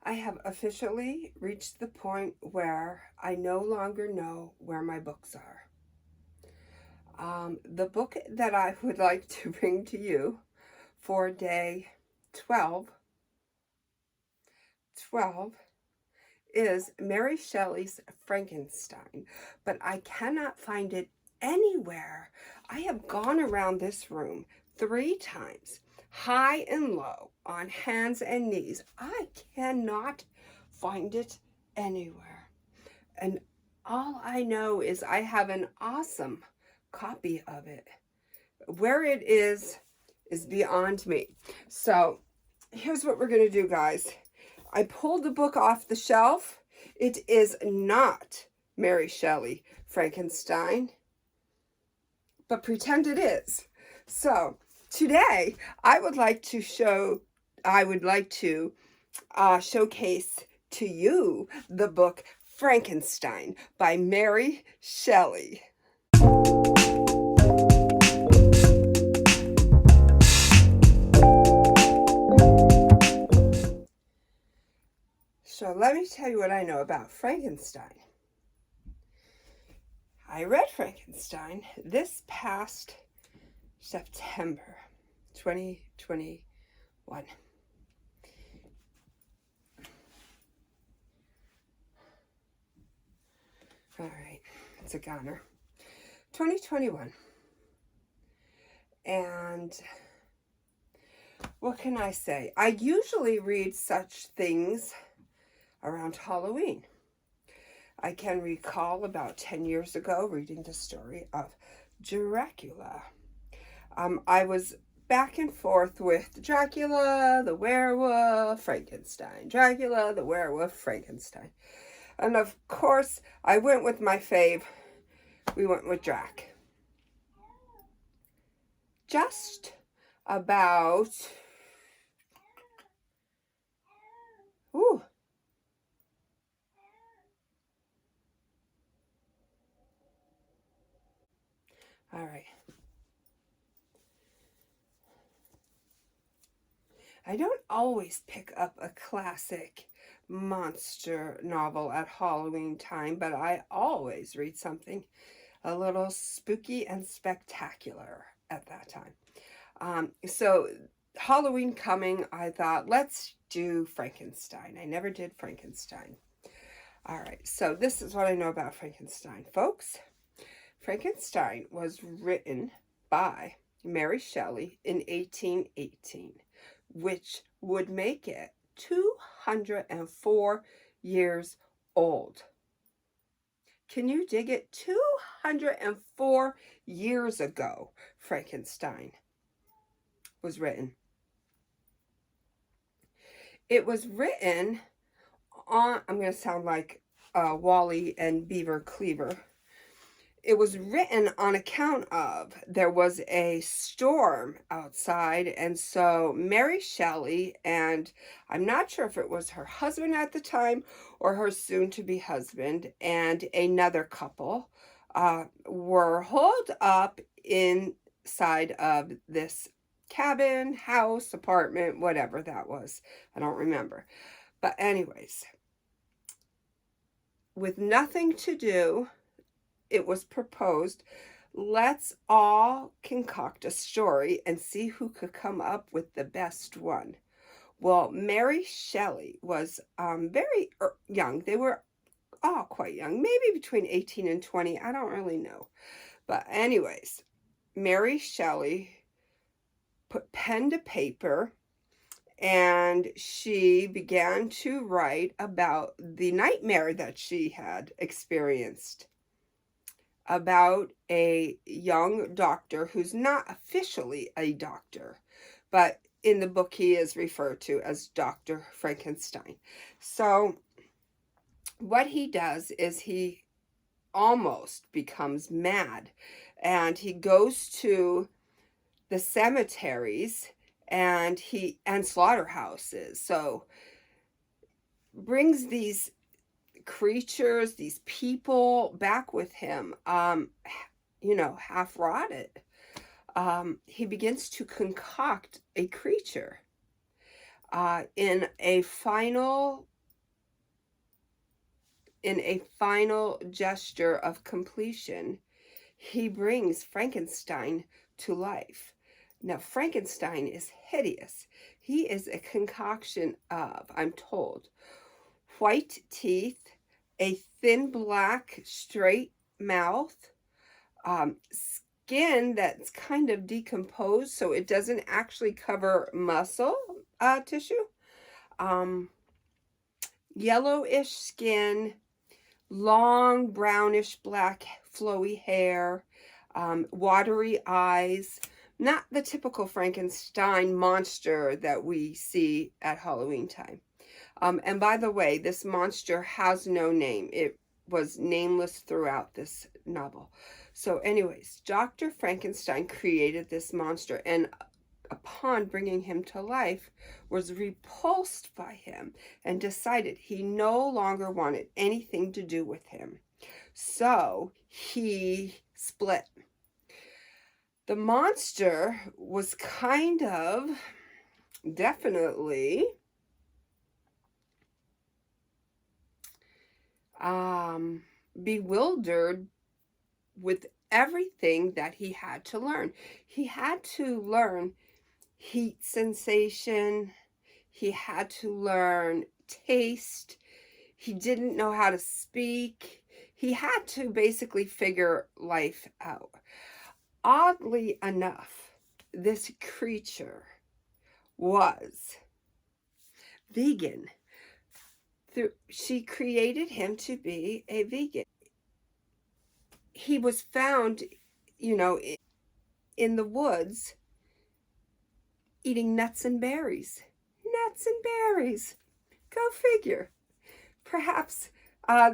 I have officially reached the point where I no longer know where my books are. The book that I would like to bring to you for day 12 is Mary Shelley's Frankenstein, but I cannot find it anywhere. I have gone around this room 3 times, high and low, on hands and knees. I cannot find it anywhere. And all I know is I have an awesome copy of it. Where it is beyond me. So here's what we're going to do, guys. I pulled the book off the shelf. It is not Mary Shelley Frankenstein, but pretend it is. So today I would like to showcase to you the book Frankenstein by Mary Shelley. So let me tell you what I know about Frankenstein. I read Frankenstein this past September 2021. All right, it's a goner. 2021. And what can I say? I usually read such things around Halloween. I can recall about 10 years ago reading the story of Dracula. I was back and forth with Dracula, the werewolf, Frankenstein. Dracula, the werewolf, Frankenstein. And of course, I went with my fave. We went with Drac. Just about... Ooh. All right. I don't always pick up a classic monster novel at Halloween time, but I always read something a little spooky and spectacular at that time. So Halloween coming, I thought, let's do Frankenstein. I never did Frankenstein. All right, so this is what I know about Frankenstein, folks. Frankenstein was written by Mary Shelley in 1818, which would make it 204 years old. Can you dig it? 204 years ago, Frankenstein was written. It was written on, I'm going to sound like Wally and Beaver Cleaver. It was written on account of there was a storm outside, and so Mary Shelley, and I'm not sure if it was her husband at the time or her soon-to-be husband, and another couple were holed up inside of this cabin, house, apartment, whatever that was. I don't remember. But anyways, with nothing to do, it was proposed, let's all concoct a story and see who could come up with the best one. Well, Mary Shelley was very young. They were all quite young, maybe between 18 and 20. I don't really know. But anyways, Mary Shelley put pen to paper and she began to write about the nightmare that she had experienced, about a young doctor who's not officially a doctor, but in the book he is referred to as Dr. Frankenstein. So what he does is he almost becomes mad, and he goes to the cemeteries and slaughterhouses. So brings these creatures, these people back with him, half rotted. He begins to concoct a creature. In a final in a final gesture of completion, he brings Frankenstein to life. Now, Frankenstein is hideous. He is a concoction of, I'm told, white teeth, a thin black straight mouth, skin that's kind of decomposed so it doesn't actually cover muscle tissue, yellowish skin, long brownish black flowy hair, watery eyes. Not the typical Frankenstein monster that we see at Halloween time. And by the way, this monster has no name. It was nameless throughout this novel. So anyways, Dr. Frankenstein created this monster, and upon bringing him to life, was repulsed by him and decided he no longer wanted anything to do with him. So he split. The monster was kind of definitely bewildered with everything that he had to learn. He had to learn heat sensation. He had to learn taste. He didn't know how to speak. He had to basically figure life out. Oddly enough, this creature was vegan. She created him to be a vegan. He was found, in the woods eating nuts and berries. Nuts and berries. Go figure. Perhaps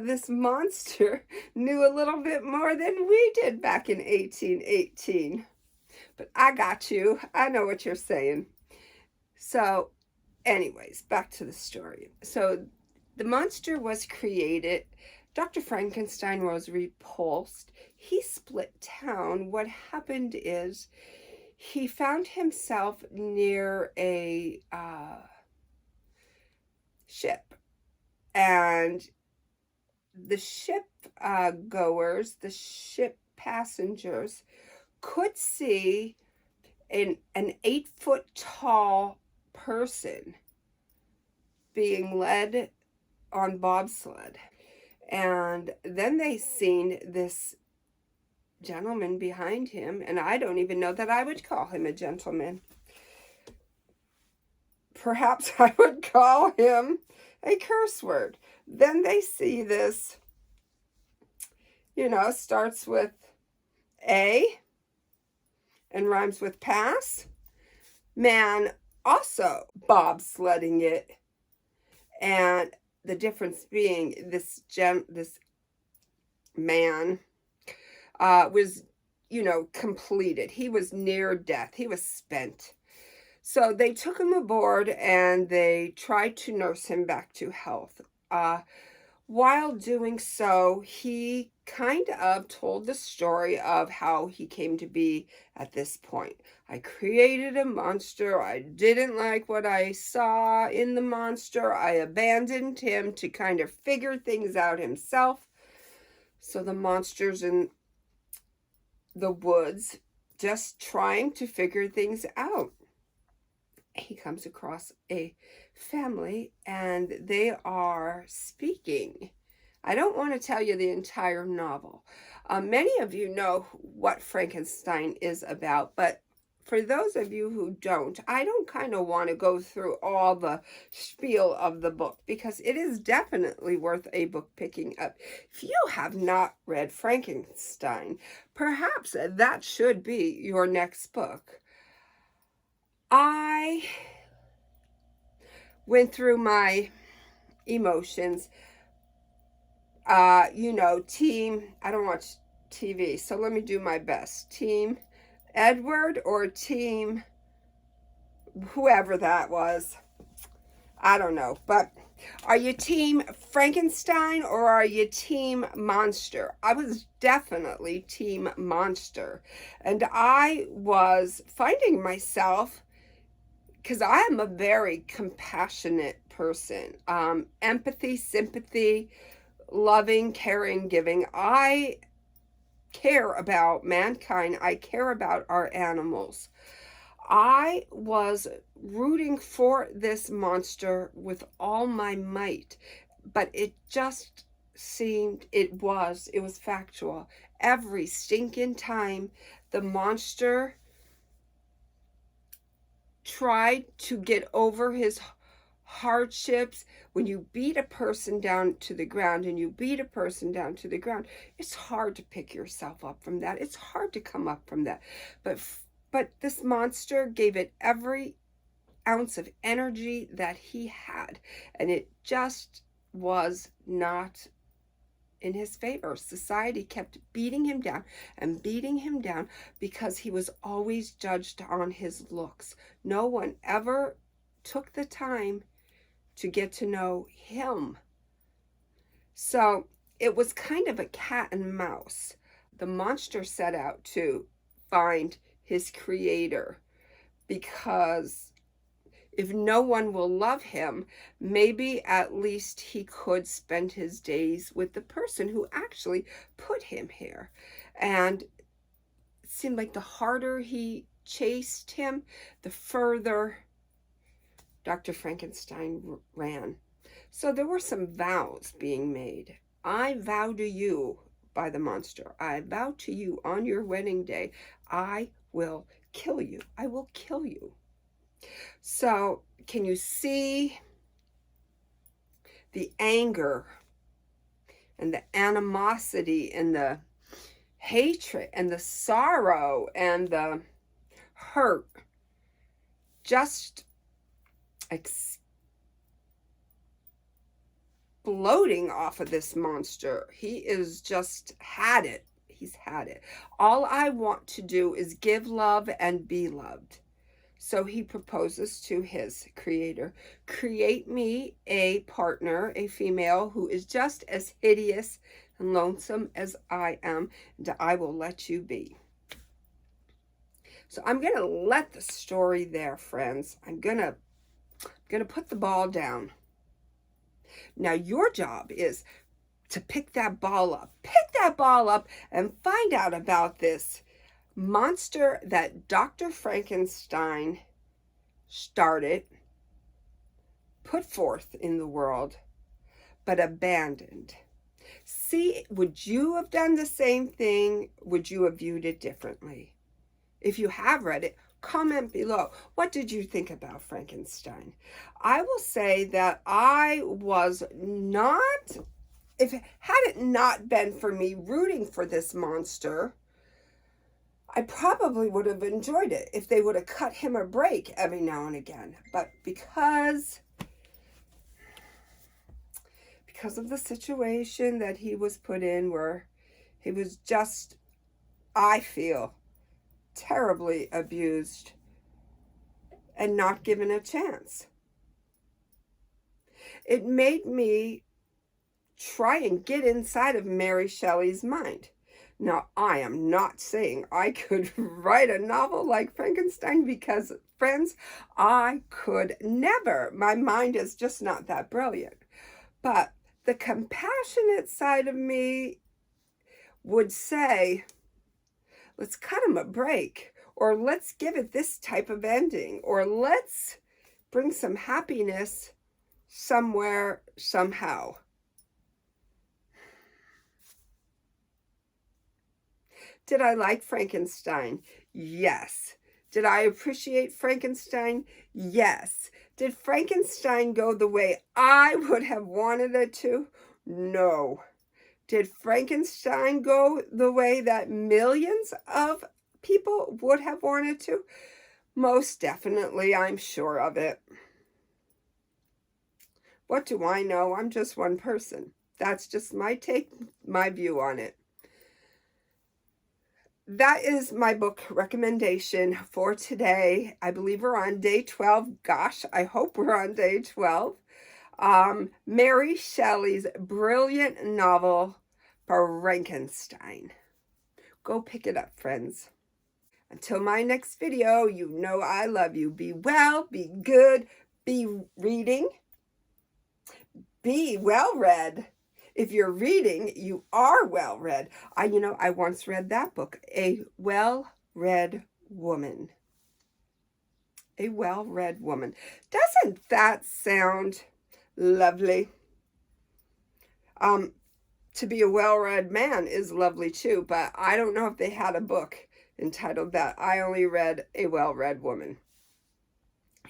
this monster knew a little bit more than we did back in 1818. But I got you. I know what you're saying. So, anyways, back to the story. So, the monster was created. Dr. Frankenstein was repulsed. He split town. What happened is he found himself near a ship. And the ship goers, the ship passengers, could see an 8-foot tall person being led on bobsled. And then they seen this gentleman behind him, and I don't even know that I would call him a gentleman. Perhaps I would call him a curse word. Then they see this, starts with A and rhymes with pass. Man also bobsledding it. And the difference being this man was, completed. He was near death. He was spent. So they took him aboard and they tried to nurse him back to health. While doing so, he kind of told the story of how he came to be at this point. I created a monster. I didn't like what I saw in the monster. I abandoned him to kind of figure things out himself. So the monster's in the woods just trying to figure things out. He comes across a family and they are speaking. I don't want to tell you the entire novel. Many of you know what Frankenstein is about, but for those of you who don't, I don't kind of want to go through all the spiel of the book because it is definitely worth a book picking up. If you have not read Frankenstein, perhaps that should be your next book. I went through my emotions. Team, I don't watch TV, so let me do my best. Team Edward or Team whoever that was. I don't know. But are you Team Frankenstein or are you Team Monster? I was definitely Team Monster. And I was finding myself, because I am a very compassionate person. Empathy, sympathy, loving, caring, giving. I care about mankind. I care about our animals. I was rooting for this monster with all my might, but it just seemed, it was factual. Every stinking time the monster tried to get over his hardships, when you beat a person down to the ground and you beat a person down to the ground, it's hard to pick yourself up from that. It's hard to come up from that. But this monster gave it every ounce of energy that he had, and it just was not in his favor. Society kept beating him down and beating him down because he was always judged on his looks. No one ever took the time to get to know him. So it was kind of a cat and mouse. The monster set out to find his creator, because if no one will love him, maybe at least he could spend his days with the person who actually put him here. And it seemed like the harder he chased him, the further Dr. Frankenstein ran. So there were some vows being made. I vow to you, by the monster, I vow to you on your wedding day, I will kill you. I will kill you. So can you see the anger and the animosity and the hatred and the sorrow and the hurt just exploding off of this monster? He is just had it. He's had it. All I want to do is give love and be loved. So he proposes to his creator, create me a partner, a female who is just as hideous and lonesome as I am, and I will let you be. So I'm going to let the story there, friends. I'm going to put the ball down. Now your job is to pick that ball up. Pick that ball up and find out about this monster that Dr. Frankenstein started, put forth in the world, but abandoned. See, would you have done the same thing? Would you have viewed it differently? If you have read it, comment below. What did you think about Frankenstein? I will say that I was not, had it not been for me rooting for this monster, I probably would have enjoyed it if they would have cut him a break every now and again. But because of the situation that he was put in, where he was just, I feel, terribly abused and not given a chance, it made me try and get inside of Mary Shelley's mind. Now, I am not saying I could write a novel like Frankenstein, because, friends, I could never. My mind is just not that brilliant. But the compassionate side of me would say, let's cut him a break, or let's give it this type of ending, or let's bring some happiness somewhere, somehow. Did I like Frankenstein? Yes. Did I appreciate Frankenstein? Yes. Did Frankenstein go the way I would have wanted it to? No. Did Frankenstein go the way that millions of people would have wanted to? Most definitely, I'm sure of it. What do I know? I'm just one person. That's just my take, my view on it. That is my book recommendation for today. I believe we're on day 12. Gosh, I hope we're on day 12. Mary Shelley's brilliant novel, Frankenstein. Go pick it up, friends. Until my next video, you know I love you. Be well, be good, be reading, be well read, If you're reading, you are well-read. I once read that book, A Well-Read Woman. A well-read woman. Doesn't that sound lovely? To be a well-read man is lovely too, but I don't know if they had a book entitled that. I only read A Well-Read Woman,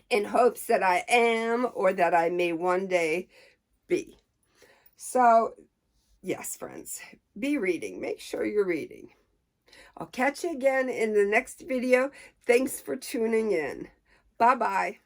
in hopes that I am or that I may one day be. So, yes, friends, be reading. Make sure you're reading. I'll catch you again in the next video. Thanks for tuning in. Bye-bye.